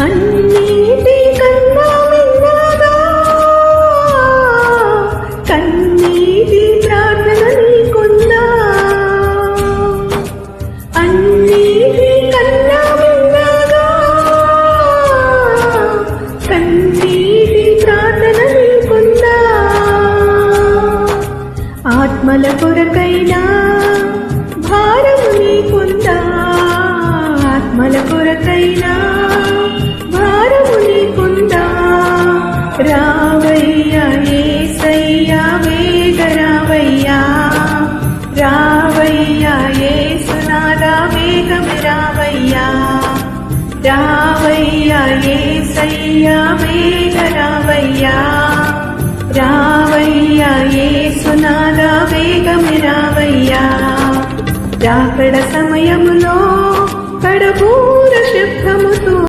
అన్నిటి కన్నా మిన్నగా కన్నీటి ప్రార్థన నీకుందా? అన్నిటి కన్నా మిన్నగా కన్నీటి ప్రార్థన నీకుందా? ఆత్మల కొరకైనా భారము నీకుందా? ఆత్మల కొరకైనా భారము నీకుందా? రావయ్యా యేసయ్యా వేగ రావయ్యా, రావయ్యా యేసునాథా వేగమే రావయ్యా, రావయ్యా యేసయ్యా వేగ రావయ్యా, రావయ్యా యేసునాథా వేగమే రావయ్యా. రాకడ సమయములో కడబూర శబ్దముతో